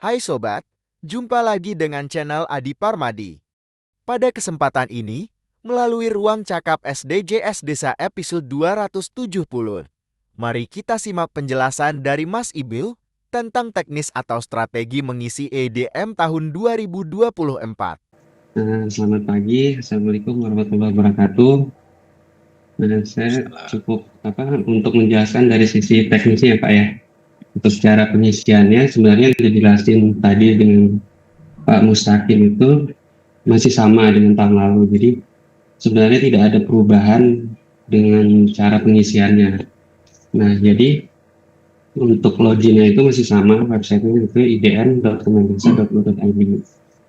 Hai sobat, jumpa lagi dengan channel Adi Parmadi. Pada kesempatan ini, melalui ruang cakap SDGs Desa episode 270, mari kita simak penjelasan dari Mas Ibil tentang teknis atau strategi mengisi EDM tahun 2024. Selamat pagi, Assalamualaikum warahmatullahi wabarakatuh. Saya cukup untuk menjelaskan dari sisi teknisnya Pak ya. Untuk cara pengisiannya sebenarnya sudah dijelasin tadi dengan Pak Mustaqim itu masih sama dengan tahun lalu. Jadi sebenarnya tidak ada perubahan dengan cara pengisiannya. Nah, jadi untuk loginnya itu masih sama, websitenya itu idn.kemendesa.go.id.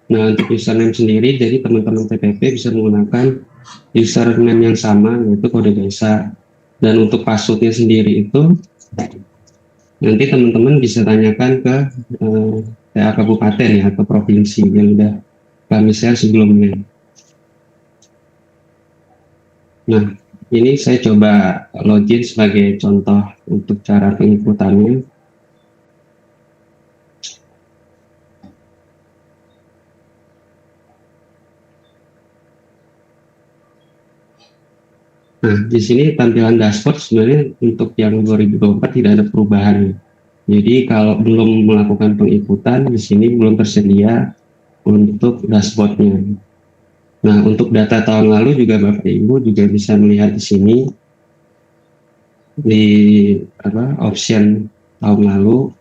Nah, untuk username sendiri, jadi teman-teman TPP bisa menggunakan username yang sama, yaitu kode desa. Dan untuk passwordnya sendiri itu, nanti teman-teman bisa tanyakan ke TA kabupaten ya, atau provinsi yang udah kami share sebelumnya. Nah, ini saya coba login sebagai contoh untuk cara penginputannya. Nah, di sini tampilan dashboard sebenarnya untuk yang 2024 tidak ada perubahan. Jadi kalau belum melakukan penginputan, di sini belum tersedia untuk dashboardnya. Nah, untuk data tahun lalu juga Bapak Ibu juga bisa melihat di sini di option tahun lalu.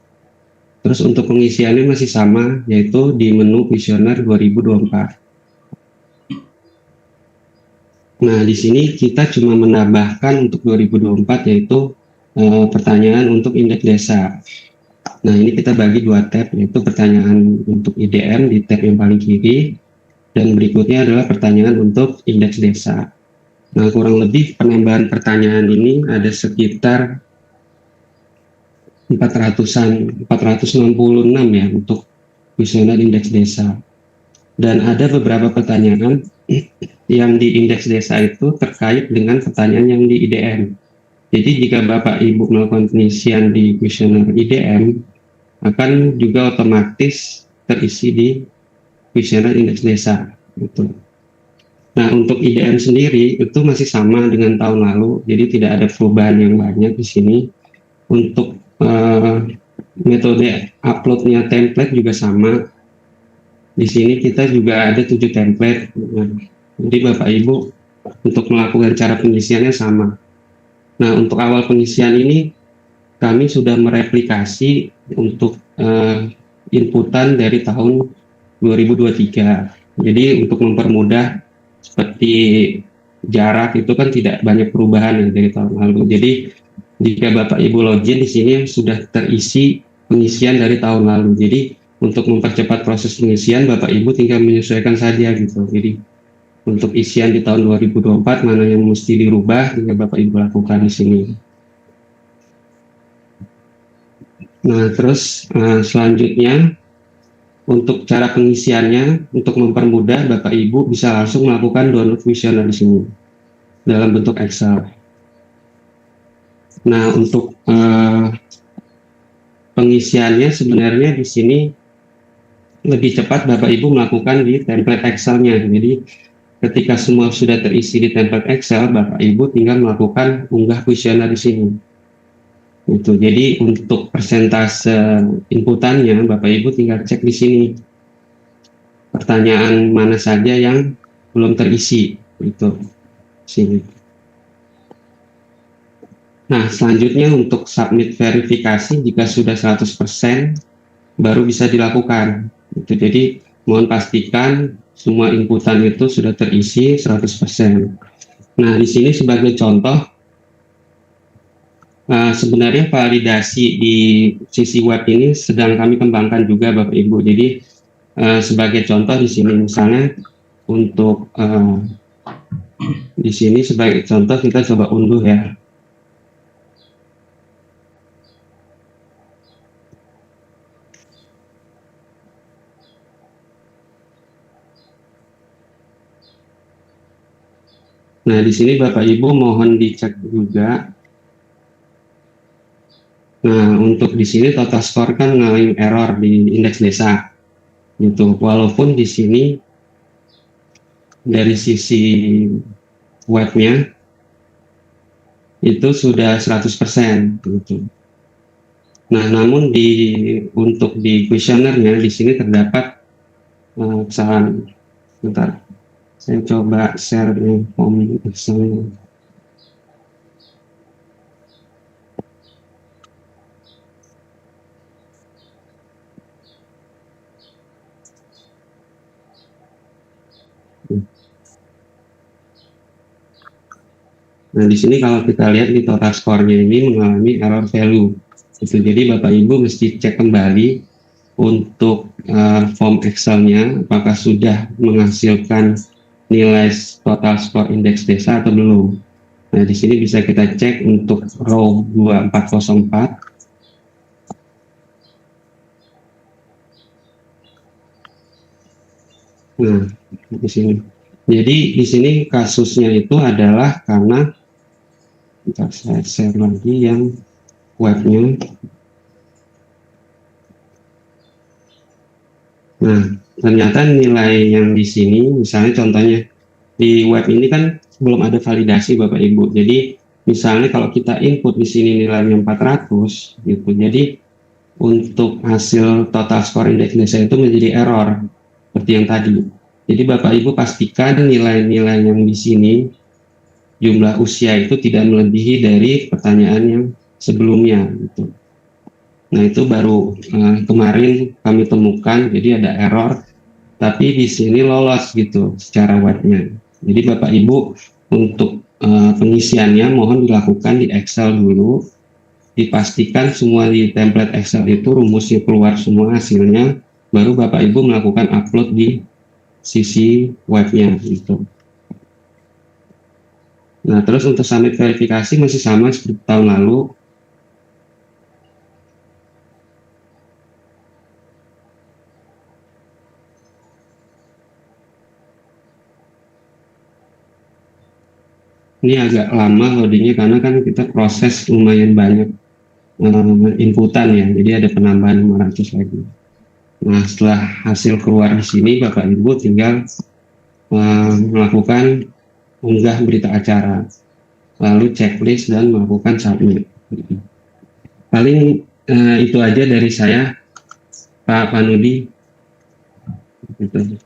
Terus untuk pengisiannya masih sama, yaitu di menu kuesioner 2024. Nah, di sini kita cuma menambahkan untuk 2024 yaitu pertanyaan untuk indeks desa. Nah, ini kita bagi dua tab, yaitu pertanyaan untuk IDM di tab yang paling kiri, dan berikutnya adalah pertanyaan untuk indeks desa. Nah, kurang lebih penambahan pertanyaan ini ada sekitar 466 ya untuk kuesioner indeks desa. Dan ada beberapa pertanyaan yang di indeks desa itu terkait dengan pertanyaan yang di IDM. Jadi jika Bapak Ibu melakukan pengisian di kuesioner IDM, akan juga otomatis terisi di kuesioner indeks desa. Gitu. Nah, untuk IDM sendiri itu masih sama dengan tahun lalu, jadi tidak ada perubahan yang banyak di sini. Untuk metode uploadnya template juga sama. Di sini kita juga ada 7 template. Nah, jadi Bapak Ibu untuk melakukan cara pengisiannya sama. Nah, untuk awal pengisian ini kami sudah mereplikasi untuk inputan dari tahun 2023. Jadi untuk mempermudah seperti jarak itu kan tidak banyak perubahan ya dari tahun lalu. Jadi jika Bapak Ibu login di sini sudah terisi pengisian dari tahun lalu. Jadi untuk mempercepat proses pengisian Bapak Ibu tinggal menyesuaikan saja gitu. Jadi untuk isian di tahun 2024 mana yang mesti dirubah tinggal Bapak Ibu lakukan di sini. Nah, terus selanjutnya untuk cara pengisiannya, untuk mempermudah Bapak Ibu bisa langsung melakukan download kuesioner di sini dalam bentuk Excel. Nah, untuk pengisiannya sebenarnya di sini lebih cepat Bapak Ibu melakukan di template Excel-nya. Jadi ketika semua sudah terisi di template Excel, Bapak Ibu tinggal melakukan unggah kuesioner di sini. Gitu. Jadi untuk persentase inputannya Bapak Ibu tinggal cek di sini. Pertanyaan mana saja yang belum terisi itu sini. Nah, selanjutnya untuk submit verifikasi jika sudah 100% baru bisa dilakukan. Itu jadi mohon pastikan semua inputan itu sudah terisi 100%. Nah, di sini sebagai contoh sebenarnya validasi di sisi web ini sedang kami kembangkan juga Bapak Ibu. Jadi sebagai contoh di sini misalnya untuk di sini sebagai contoh kita coba unduh ya. Nah, di sini Bapak Ibu mohon dicek juga Nah, untuk di sini total skor kan ngalamin error di indeks desa gitu. Walaupun di sini dari sisi webnya itu sudah 100% gitu. Nah, namun untuk di kuesionernya di sini terdapat kesalahan. Bentar, saya coba share form Excel. Nah, di sini kalau kita lihat di total skornya ini mengalami error value. Itu jadi Bapak Ibu mesti cek kembali untuk form Excel-nya apakah sudah menghasilkan nilai total skor indeks desa atau belum. Nah, di sini bisa kita cek untuk row 2404. Nah, di sini. Jadi di sini kasusnya itu adalah karena saya share lagi yang webnya. Nah, ternyata nilai yang di sini, misalnya contohnya di web ini kan belum ada validasi Bapak Ibu. Jadi misalnya kalau kita input di sini nilainya 400 gitu. Jadi untuk hasil total skor indeks desa itu menjadi error seperti yang tadi. Jadi Bapak Ibu pastikan nilai-nilai yang di sini jumlah usia itu tidak melebihi dari pertanyaan yang sebelumnya gitu. Nah, itu baru kemarin kami temukan, jadi ada error, tapi di sini lolos gitu secara webnya. Jadi Bapak Ibu untuk pengisiannya mohon dilakukan di Excel dulu, dipastikan semua di template Excel itu rumusnya keluar semua hasilnya, baru Bapak Ibu melakukan upload di sisi webnya gitu. Nah, terus untuk submit verifikasi masih sama seperti tahun lalu. Ini agak lama loadingnya karena kan kita proses lumayan banyak inputan ya, jadi ada penambahan 500 lagi. Nah, setelah hasil keluar di sini, Bapak Ibu tinggal melakukan unggah berita acara, lalu checklist dan melakukan submit. Paling itu aja dari saya, Pak Panudi. Gitu.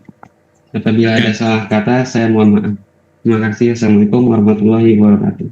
Apabila ada salah kata, saya mohon maaf. Terima kasih. Assalamualaikum warahmatullahi wabarakatuh.